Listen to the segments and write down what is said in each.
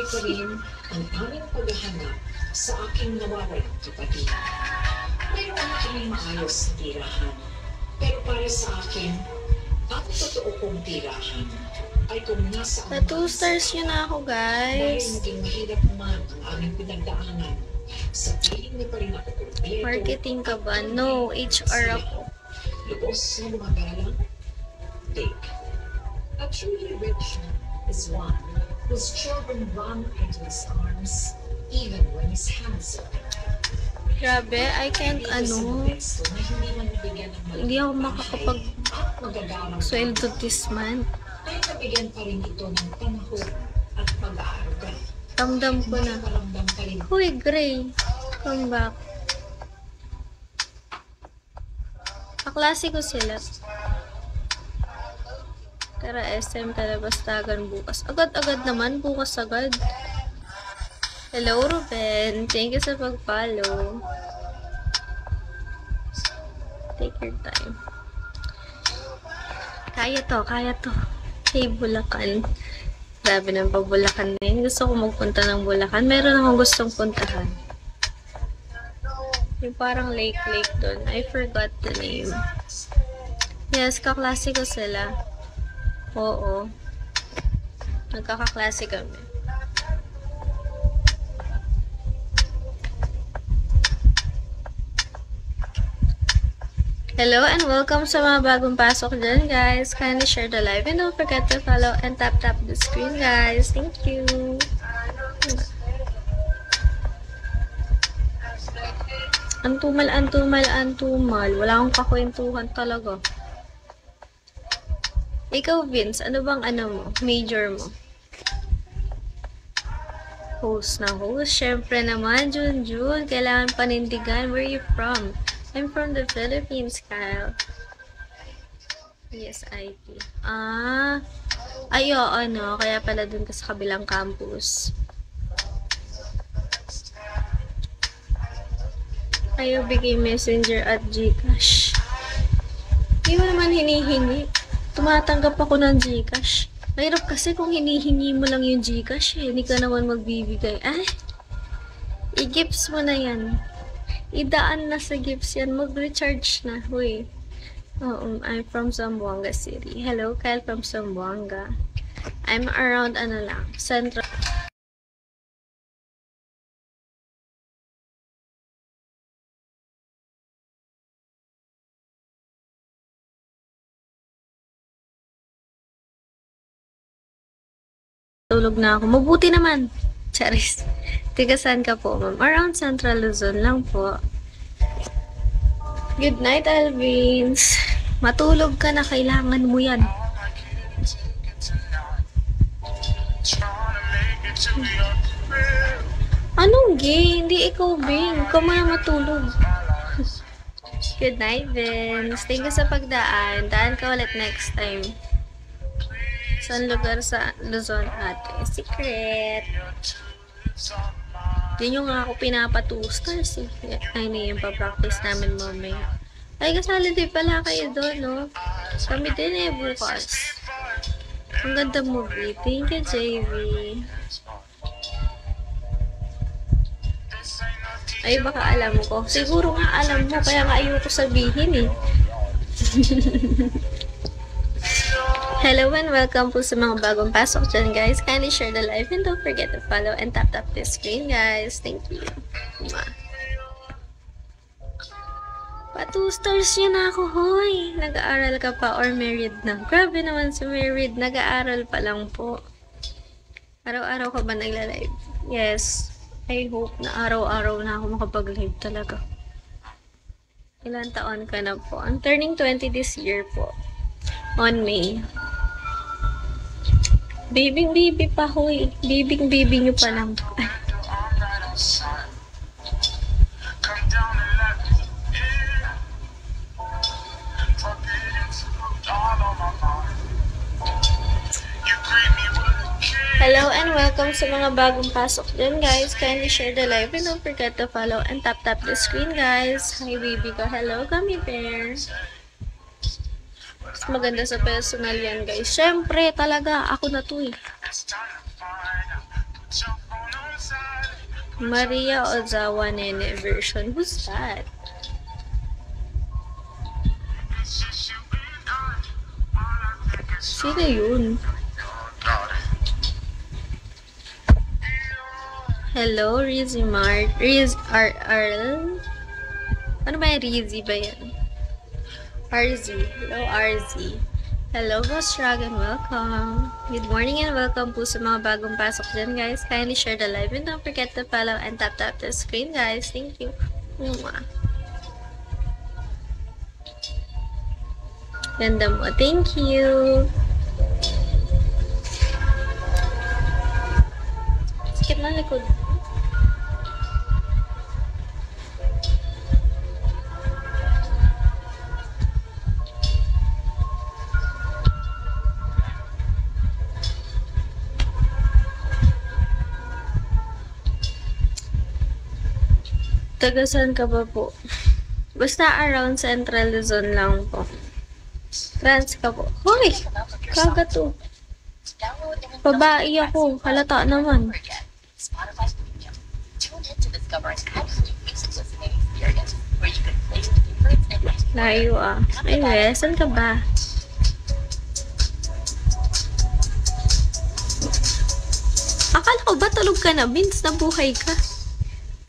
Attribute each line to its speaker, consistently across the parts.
Speaker 1: pa rin ang aming paghahanap sa aking nawawalang kapatid. Mayroon kaming maayos na tirahan. Pero para sa akin, ang totoo kong tirahan ay kung nasa
Speaker 2: Sa 2 stars yun na ako,
Speaker 1: dahil
Speaker 2: guys.
Speaker 1: naging mahirap man ang aming pinagdaanan, sa piling niya pa rin ako kumpleto.
Speaker 2: Marketing ka ba? No, HR ako.
Speaker 1: Lubos na lumagalang, take. A truly rich man is one whose children run into his arms even when his hands are empty.
Speaker 2: Grabe, I can't, hindi ako makakapag-sweldo this month.
Speaker 1: Ay nabigyan pa rin ito ng panahon at pag-aaruga.
Speaker 2: Ramdam ko na.
Speaker 1: Paramdam pa rin.
Speaker 2: Huy, Gray. Come back. Kaklase ko sila. Tara, SM Talabastagan bukas. Agad-agad naman. Bukas agad. Hello, Ruben. Thank you sa pag-follow. Take your time. Kaya to, kaya to. Hey, Bulacan. Grabe ng pag-Bulacan na yun. Gusto ko magpunta ng Bulacan. Meron akong gustong puntahan. Yung parang lake doon. I forgot the name. Yes, kaklase ko sila. Oo. Nagkakaklase kami. Hello and welcome sa mga bagong pasok dyan, guys. Kindly share the live and don't forget to follow and tap the screen, guys. Thank you. Antumal. Wala akong kakwentuhan talaga. Ikaw, Vince, ano bang major mo? Host na host. Syempre naman, Jun. Kailangan panindigan. Where are you from? I'm from the Philippines, Kyle. Yes, IT. Ay, oo, no. Kaya pala dun ka sa kabilang campus. Ayaw bigay messenger at Gcash. Hindi mo naman hinihingi. Tumatanggap ako ng Gcash. Mahirap kasi kung hinihingi mo lang yung Gcash, hindi ka naman magbibigay. I-gifts mo na yan. Idaan na sa gifts yan. Mag-recharge na. Huy. I'm from Zamboanga City. Hello, Kyle from Zamboanga. I'm around, Central. Tulog na ako. Mabuti naman. Charis. Tiga saan ka po, ma'am? Around Central Luzon lang po. Good night, Alvins. Matulog ka na. Kailangan mo yan. Anong gay? Hindi ikaw, Bing. Ikaw na matulog. Good night, Vince. Thank you sa pagdaan. Daan ka ulit next time. Saan lugar sa Luzon, ate? Secret. Yan yung nga ako pinapa-2 stars eh. Ay, na yung pa-practice namin mamaya. Ay, kasali din pala kayo doon, no? Kami din eh, bukas. Ang ganda movie. Thank you, JV. Ay, baka alam ko. Siguro nga alam mo, kaya nga ayoko sabihin eh. Hello and welcome po sa mga bagong pasok dyan, guys. Kindly share the live and don't forget to follow and tap the screen, guys. Thank you. Pa 2 stars yun ako, hoy. Nag-aaral ka pa or married na? Grabe naman si married. Nag-aaral pa lang po. Araw-araw ka ba nagla-live? Yes. I hope na araw-araw na ako makapag-live talaga. Ilan taon ka na po? I'm turning 20 this year po. On May. Baby pa, hoy. Baby nyo pa lang. Hello and welcome sa mga bagong pasok dyan, guys. Kindly share the live and don't forget to follow and tap the screen, guys. Hi, baby ko. Hello, gummy bear. Mas maganda sa personal yan, guys. Syempre, talaga, ako na to eh. Maria Ozawa Nene version. Who's that? Sino yun? Hello, Rizzy Mart. Arl? Ano ba yung Rizzy ba yan? RZ. Hello, RZ. Hello, Boss Dragon. Welcome. Good morning and welcome po sa mga bagong pasok dyan, guys. Kindly share the live and don't forget to follow and tap the screen, guys. Thank you. Mwah. Ganda mo. Thank you. Sikip na likod. Tagasan ka ba po? Basta around Central Luzon lang po. Trans ka po. Hoy! Kaga to. Babae ako. Halata naman. Layo ah. Ay, saan ka ba? Akala ko ba tulog ka na? Vince, nabuhay ka.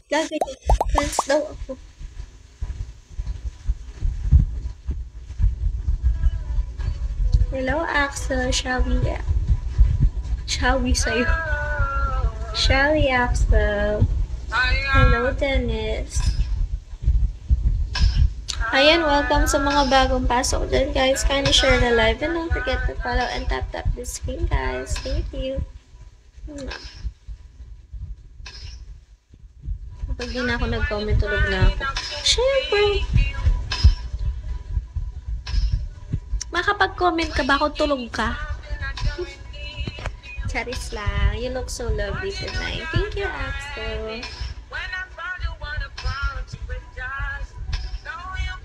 Speaker 2: Gagawin. Trans daw ako. Hello, Axel. Shall we sa'yo? Shall we, Axel? Hello, Dennis. Ayan, welcome sa mga bagong pasok dyan, guys. Kindly share the live and don't forget to follow and tap the screen, guys. Thank you. Pag di na ako nag-comment, tulog na ako. Siyempre! Makapag-comment ka ba kung tulog ka? Charis lang. You look so lovely tonight. Thank you, Axel.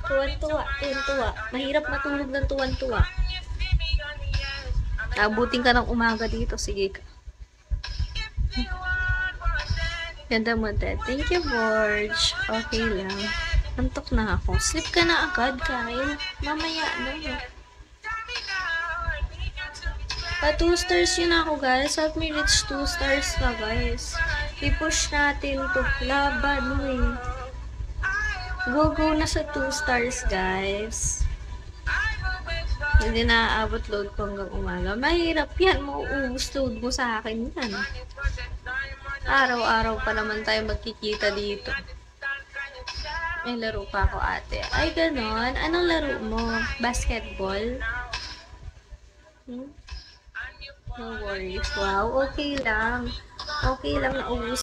Speaker 2: Tuwan-tuwa. Mahirap matulog ng tuwan-tuwa. Abutin ka ng umaga dito. Sige ka. Ganda mo, Ted. Thank you, Borge. Okay lang. Antok na ako. Sleep ka na agad, Kyle. Mamaya na. Pa 2 stars yun ako, guys. Help me reach 2 stars na, guys. I-push natin to. Laban, Go na sa 2 stars, guys. Hindi na aabot load ko hanggang umaga. Mahirap yan. Mauubos load mo sa akin yan. Araw-araw pa naman tayo magkikita dito. May laro pa ako, ate. Ay, ganon. Anong laro mo? Basketball? No worries. Wow, okay lang. Okay lang na ubus